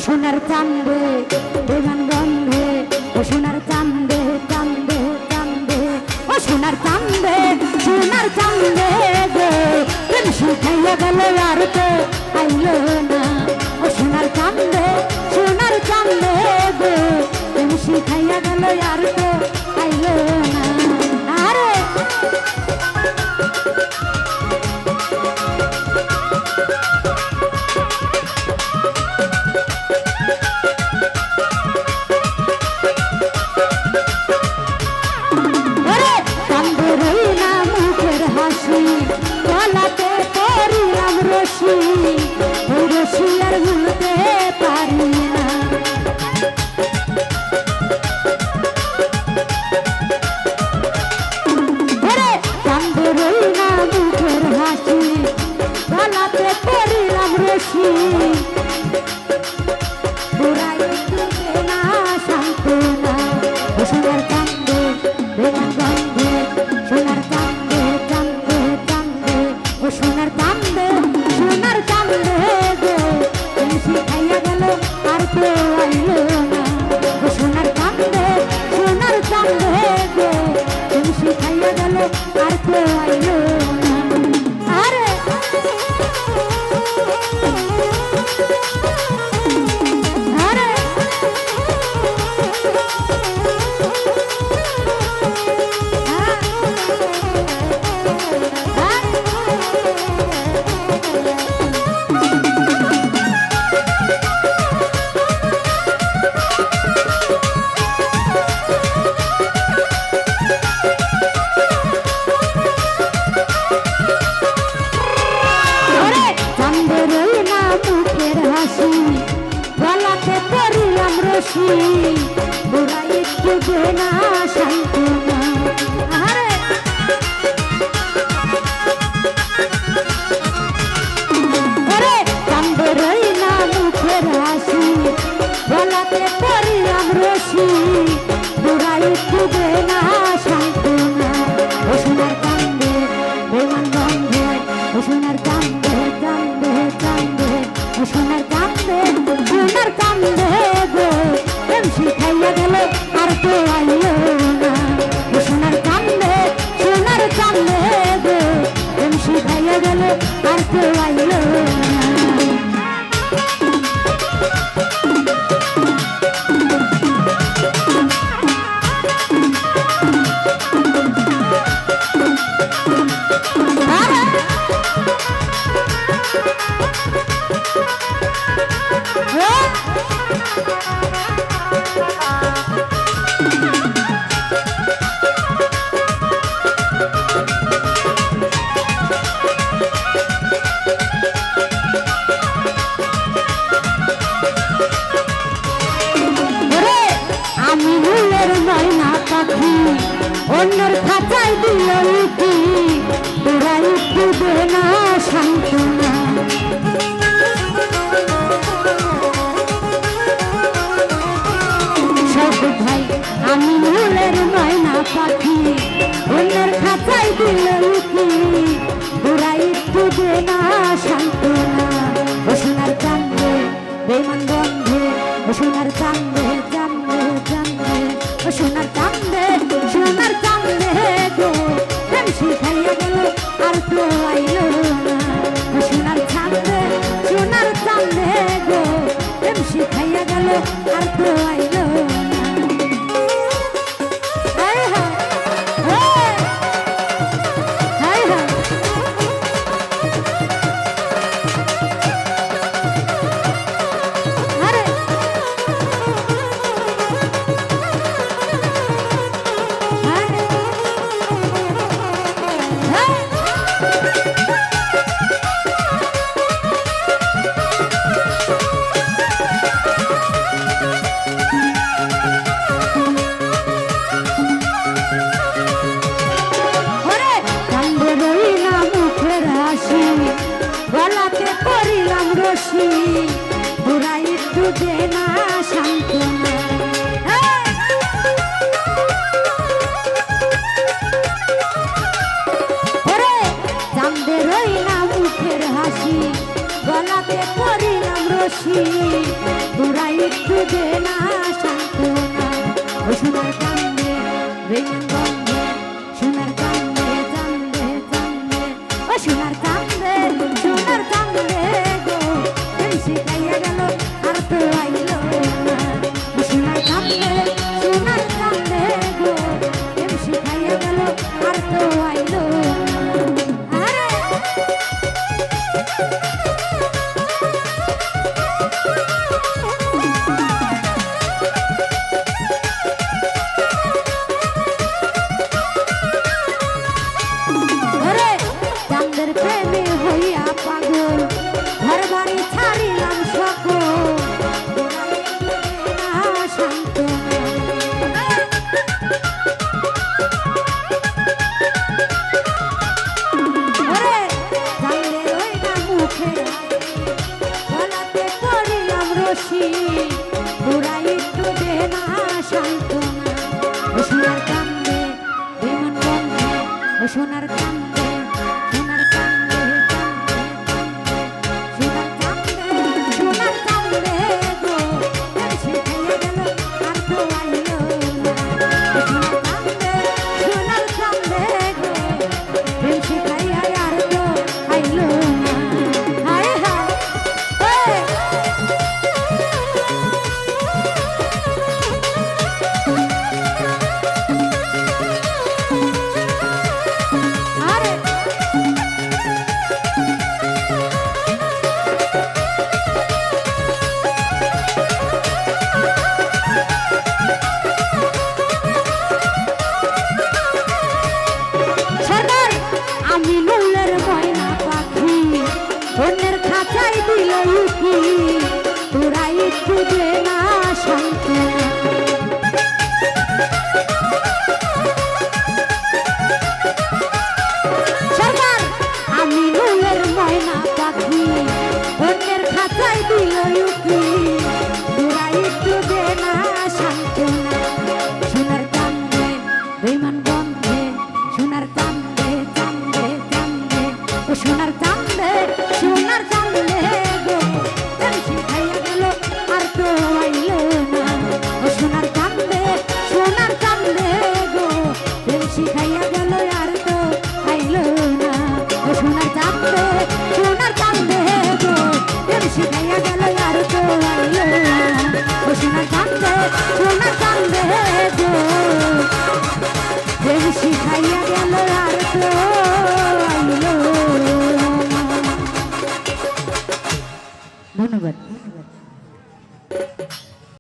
সোনার চান্দে বেমান গন্ধে ও সোনার চান্দে চান্দে চান্দে ও সোনার চান্দে গো প্রেম শুকাইয়া গেল আর তো আইলো না ও সোনার চান্দে গো প্রেম শুকাইয়া গেল আর তো আইলো না আরে ভুলতে পারি না কান্দে রই না মুখের হাসি গলাতে পড়িলাম রশি বুড়াই দিবে না সান্ত্বনা সোনার কান্দে বেমান গন্ধে সোনার কান্দে কান্দে কান্দে ও সোনার কান্দে গো শিখাইয়া গেল আর তো আইলো না সোনার কান্দে গো শিখাইয়া গেল আর তো আইলো না আরে আরে বুড়াই দিবে না সান্ত্বনা আরে কান্দে রই না মুখের হাসি গলাতে পড়িলাম রশি বুড়াই দিবে না সান্ত্বনা ও সোনার কান্দে বেমান গন্ধে ও সোনার কান্দে কান্দে কান্দে ও সোনার কান্দে গো শিখাইয়া গেল আর তো আইলো না সোনার কান্দে গো শিখাইয়া গেল আর তো আইলো না অন্যর খাতায় দিল লিখি তোরাই দিবে না সান্ত্বনা সব ভাই আমি মূলের ময়না পাখি অন্যের খাতায় দিল লিখি তোরাই দিবে না সান্ত্বনা ও সোনার কান্দে বেমান গন্ধে ও সোনার কান্দে কান্দে কান্দে ও সোনার কান্দে গো প্রেম শিখাইয়া গেল আর তো আইলো না সোনার কান্দে গো প্রেম শিখাইয়া গেল আর তো আইলো রশি বুড়াই দিবে না সান্ত্বনা চাঁদে রই না মুখের হাসি গলাতে পড়িলাম রশি তোরা একটু দে না সান্ত্বনা ও সোনার কান্দে বেইমান বন্ধে সোনার কান্দে জানলে জানলে ও সোনার কান্দে গো প্রেম শিখাইয়া গেল আর তো আইলো না ও সোনার কান্দে গো প্রেম শিখাইয়া গেল আর তো আইলো প্রেমে হইয়া পাগল ঘর বাড়ি ছাড়িলাম সকল মুখে গলাতে করিলাম রশি তোরা একটু দে না সান্ত্বনা ও সোনার কান্দে বিমান বন্ধে ও সোনার কান্দে অন্যের খাঁচাই দিল লুকি তোরা একটু দে না সান্ত্বনা সরকার আমি নুলের ময়না পাখি অন্যের খাঁচাই দিল লুকি তোরা একটু দে না সান্ত্বনা সোনার কান্দে বেইমান বন্ধে সোনার কান্দে কান্দে কান্দে ও সোনার কান্দে সোনার কান্দে গো প্রেম শিখাইয়া গেল আর তো আইলো না ও সোনার কান্দে গো প্রেম শিখাইয়া গেল আর তো আইলো না ও সোনার কান্দে গো প্রেম শিখাইয়া গেল আর তো আইলো না ও সোনার কান্দে গো প্রেম শিখাইয়া গেল আর তো আইলো ধন্যবাদ।